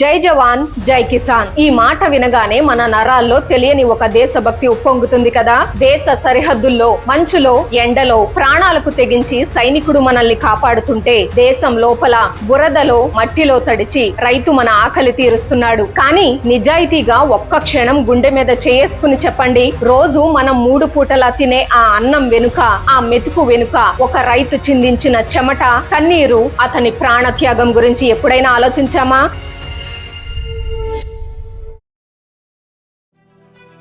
జై జవాన్ జై కిసాన్ ఈ మాట వినగానే మన నరాల్లో తెలియని ఒక దేశభక్తి ఉప్పొంగుతుంది కదా. దేశ సరిహద్దుల్లో మంచులో ఎండలో ప్రాణాలకు తెగించి సైనికుడు మనల్ని కాపాడుతుంటే దేశం లోపల బురదలో మట్టిలో తడిచి రైతు మన ఆకలి తీరుస్తున్నాడు. కానీ నిజాయితీగా ఒక్క క్షణం గుండె మీద చేసుకుని చెప్పండి, రోజు మనం 3 పూటలా తినే ఆ అన్నం వెనుక, ఆ మెతుకు వెనుక ఒక రైతు చిందించిన చెమట, కన్నీరు, అతని ప్రాణత్యాగం గురించి ఎప్పుడైనా ఆలోచించామా?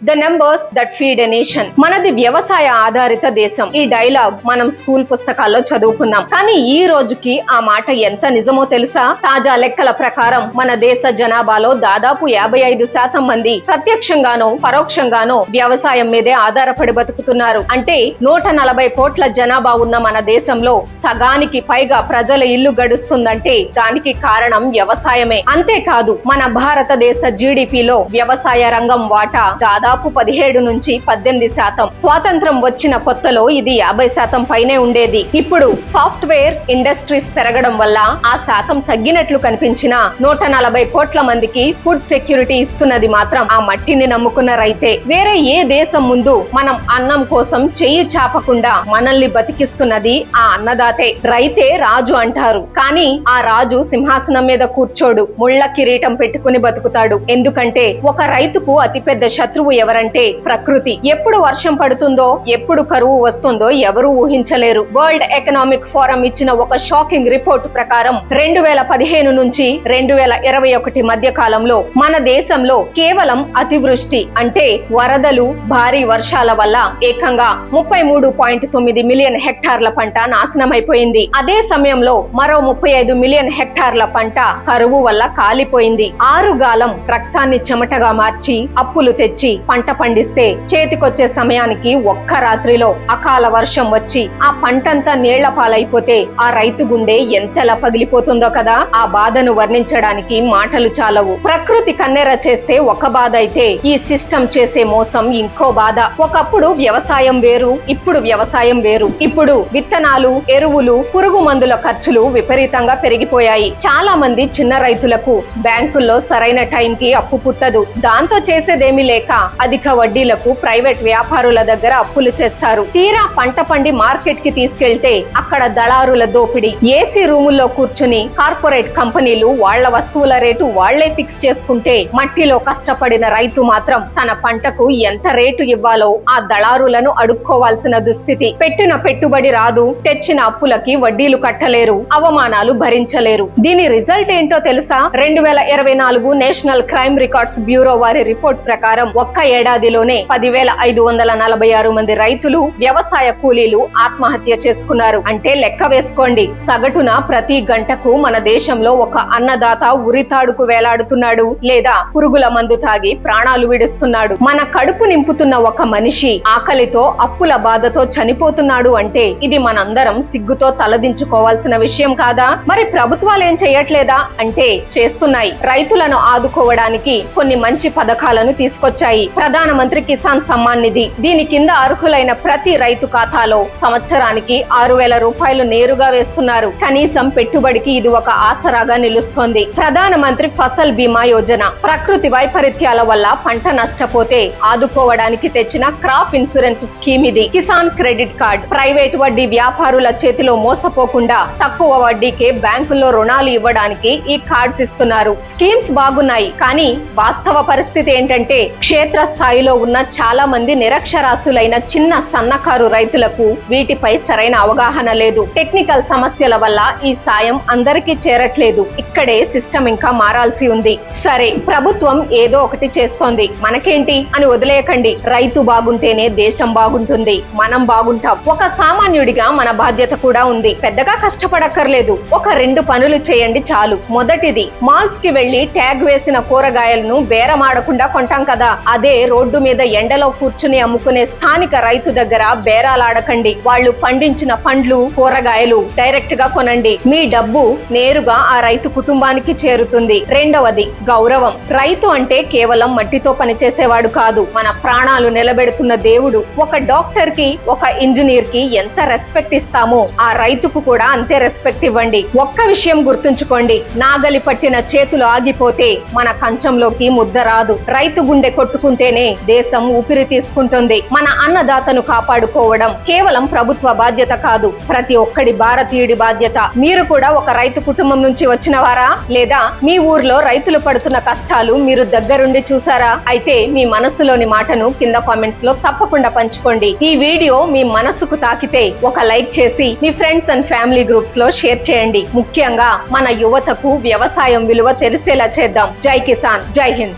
The numbers that feed a nation. మనది వ్యవసాయ ఆధారిత దేశం. ఈ డైలాగ్ మనం స్కూల్ పుస్తకాల్లో చదువుకున్నాం. కానీ ఈ రోజుకి ఆ మాట ఎంత నిజమో తెలుసా? తాజా లెక్కల ప్రకారం మన దేశ జనాభాలో దాదాపు 55% మంది ప్రత్యక్షంగానో పరోక్షంగానో వ్యవసాయం మీదే ఆధారపడి బతుకుతున్నారు. అంటే 140 కోట్ల జనాభా ఉన్న మన దేశంలో సగానికి పైగా ప్రజల ఇల్లు గడుస్తుందంటే దానికి కారణం వ్యవసాయమే. అంతేకాదు మన భారతదేశ జీడిపిలో వ్యవసాయ రంగం వాటా దాదాపు 17 నుంచి 18%. స్వాతంత్రం వచ్చిన కొత్తలో ఇది 50% పైనే ఉండేది. ఇప్పుడు సాఫ్ట్వేర్ ఇండస్ట్రీస్ పెరగడం వల్ల ఆ శాతం తగ్గినట్లు కనిపించినా 140 కోట్ల మందికి ఫుడ్ సెక్యూరిటీ ఇస్తున్నది మాత్రం ఆ మట్టిని నమ్ముకున్న రైతే. వేరే ఏ దేశం ముందు మనం అన్నం కోసం చెయ్యి చాపకుండా మనల్ని బతికిస్తున్నది ఆ అన్నదాతే. రైతే రాజు అంటారు, కానీ ఆ రాజు సింహాసనం మీద కూర్చోడు, ముళ్ళ కిరీటం పెట్టుకుని బతుకుతాడు. ఎందుకంటే ఒక రైతుకు అతిపెద్ద శత్రువు ఎవరంటే ప్రకృతి. ఎప్పుడు వర్షం పడుతుందో, ఎప్పుడు కరువు వస్తుందో ఎవరూ ఊహించలేరు. వరల్డ్ ఎకనామిక్ ఫోరం ఇచ్చిన ఒక షాకింగ్ రిపోర్ట్ ప్రకారం 2015 నుంచి 2021 మధ్య కాలంలో మన దేశంలో కేవలం అతివృష్టి అంటే వరదలు, భారీ వర్షాల వల్ల ఏకంగా 33.9 మిలియన్ హెక్టార్ల పంట నాశనమైపోయింది. అదే సమయంలో మరో 35 మిలియన్ హెక్టార్ల పంట కరువు వల్ల కాలిపోయింది. ఆరుగాలం రక్తాన్ని చెమటగా మార్చి అప్పులు తెచ్చి పంట పండిస్తే చేతికొచ్చే సమయానికి ఒక్క రాత్రిలో అకాల వర్షం వచ్చి ఆ పంటంతా నీళ్ల పాలైపోతే ఆ రైతు గుండె ఎంతలా పగిలిపోతుందో కదా. ఆ బాధను వర్ణించడానికి మాటలు చాలవు. ప్రకృతి కన్నెర చేస్తే ఒక బాధ అయితే ఈ సిస్టమ్ చేసే మోసం ఇంకో బాధ. ఒకప్పుడు వ్యవసాయం వేరు, ఇప్పుడు వ్యవసాయం వేరు. ఇప్పుడు విత్తనాలు, ఎరువులు, పురుగు మందుల ఖర్చులు విపరీతంగా పెరిగిపోయాయి. చాలా మంది చిన్న రైతులకు బ్యాంకుల్లో సరైన టైంకి అప్పు పుట్టదు. దాంతో చేసేదేమీ లేక అధిక వడ్డీలకు ప్రైవేట్ వ్యాపారుల దగ్గర అప్పులు చేస్తారు. తీరా పంట పండి మార్కెట్ కి తీసుకెళ్తే అక్కడ దళారుల దోపిడీ. ఏసీ రూముల్లో కూర్చుని కార్పొరేట్ కంపెనీలు వాళ్ల వస్తువుల రేటు వాళ్లే ఫిక్స్ చేసుకుంటే మట్టిలో కష్టపడిన రైతు మాత్రం తన పంటకు ఎంత రేటు ఇవ్వాలో ఆ దళారులను అడుక్కోవాల్సిన దుస్థితి. పెట్టిన పెట్టుబడి రాదు, తెచ్చిన అప్పులకి వడ్డీలు కట్టలేరు, అవమానాలు భరించలేరు. దీని రిజల్ట్ ఏంటో తెలుసా? 2024 నేషనల్ క్రైమ్ రికార్డ్స్ బ్యూరో వారి రిపోర్ట్ ప్రకారం ఒక్క ఏడాదిలోనే 10,546 మంది రైతులు, వ్యవసాయ కూలీలు ఆత్మహత్య చేసుకున్నారు. అంటే లెక్క వేసుకోండి, సగటున ప్రతి గంటకు మన దేశంలో ఒక అన్నదాత ఉరితాడుకు వేలాడుతున్నాడు లేదా పురుగుల మందు తాగి ప్రాణాలు విడుస్తున్నాడు. మన కడుపు నింపుతున్న ఒక మనిషి ఆకలితో అప్పుల బాధతో చనిపోతున్నాడు అంటే ఇది మనందరం సిగ్గుతో తలదించుకోవాల్సిన విషయం కాదా? మరి ప్రభుత్వాలు ఏం చేయట్లేదా అంటే చేస్తున్నాయి. రైతులను ఆదుకోవడానికి కొన్ని మంచి పథకాలను తీసుకొచ్చాయి. ప్రధానమంత్రి కిసాన్ సమ్మాన్ నిధి. దీని కింద అర్హులైన ప్రతి రైతు ఖాతాలో సంవత్సరానికి 6,000 రూపాయలు నేరుగా వేస్తున్నారు. కనీసం పెట్టుబడికి ఇది ఒక ఆసరాగా నిలుస్తోంది. ప్రధానమంత్రి ఫసల్ బీమా యోజన. ప్రకృతి వైపరీత్యాల వల్ల పంట నష్టపోతే ఆదుకోవడానికి తెచ్చిన క్రాప్ ఇన్సూరెన్స్ స్కీమ్ ఇది. Kisan credit card. ప్రైవేట్ వడ్డీ వ్యాపారుల చేతిలో మోసపోకుండా తక్కువ వడ్డీకే బ్యాంకుల్లో రుణాలు ఇవ్వడానికి ఈ కార్డ్స్ ఇస్తున్నారు. స్కీమ్స్ బాగున్నాయి, కానీ వాస్తవ పరిస్థితి ఏంటంటే క్షేత్ర స్థాయిలో ఉన్న చాలా మంది నిరక్షరాస్యులైన చిన్న సన్నకారు రైతులకు వీటిపై సరైన అవగాహన లేదు. టెక్నికల్ సమస్యల వల్ల ఈ సాయం అందరికీ చేరట్లేదు. ఇక్కడే సిస్టమ్ ఇంకా మారాల్సి ఉంది. సరే, ప్రభుత్వం ఏదో ఒకటి చేస్తోంది, మనకేంటి అని వదిలేయకండి. రైతు బాగుంటేనే దేశం బాగుంటుంది, మనం బాగుంటాం. ఒక సామాన్యుడిగా మన బాధ్యత కూడా ఉంది. పెద్దగా కష్టపడక్కర్లేదు, ఒక 2 పనులు చేయండి చాలు. మొదటిది, మాల్స్ కి వెళ్లి ట్యాగ్ వేసిన కూరగాయలను బేరమాడకుండా కొంటాం కదా, అదే అదే రోడ్డు మీద ఎండలో కూర్చుని అమ్ముకునే స్థానిక రైతు దగ్గర బేరాలాడకండి. వాళ్ళు పండించిన పండ్లు, కూరగాయలు డైరెక్ట్ గా కొనండి. మీ డబ్బు నేరుగా ఆ రైతు కుటుంబానికి చేరుతుంది. రెండవది గౌరవం. రైతు అంటే కేవలం మట్టితో పనిచేసేవాడు కాదు, మన ప్రాణాలు నిలబెడుతున్న దేవుడు. ఒక డాక్టర్ కి, ఒక ఇంజనీర్ కి ఎంత రెస్పెక్ట్ ఇస్తామో ఆ రైతుకు కూడా అంతే రెస్పెక్ట్ ఇవ్వండి. ఒక్క విషయం గుర్తుంచుకోండి, నాగలి పట్టిన చేతులు ఆగిపోతే మన కంచంలోకి ముద్ద రాదు. రైతు గుండె కొట్టుకుంటేనే దేశం ఊపిరి తీసుకుంటుంది. మన అన్నదాతను కాపాడుకోవడం కేవలం ప్రభుత్వ బాధ్యత కాదు, ప్రతి ఒక్కడి భారతీయుడి బాధ్యత. మీరు కూడా ఒక రైతు కుటుంబం నుంచి వచ్చిన వారా? లేదా మీ ఊర్లో రైతులు పడుతున్న కష్టాలు మీరు దగ్గరుండి చూసారా? అయితే మీ మనసులోని మాటను కింద కామెంట్స్ లో తప్పకుండా పంచుకోండి. ఈ వీడియో మీ మనసుకు తాకితే ఒక లైక్ చేసి మీ ఫ్రెండ్స్ అండ్ ఫ్యామిలీ గ్రూప్స్ లో షేర్ చేయండి. ముఖ్యంగా మన యువతకు వ్యవసాయం విలువ తెలిసేలా చేద్దాం. జై కిసాన్, జై హింద్.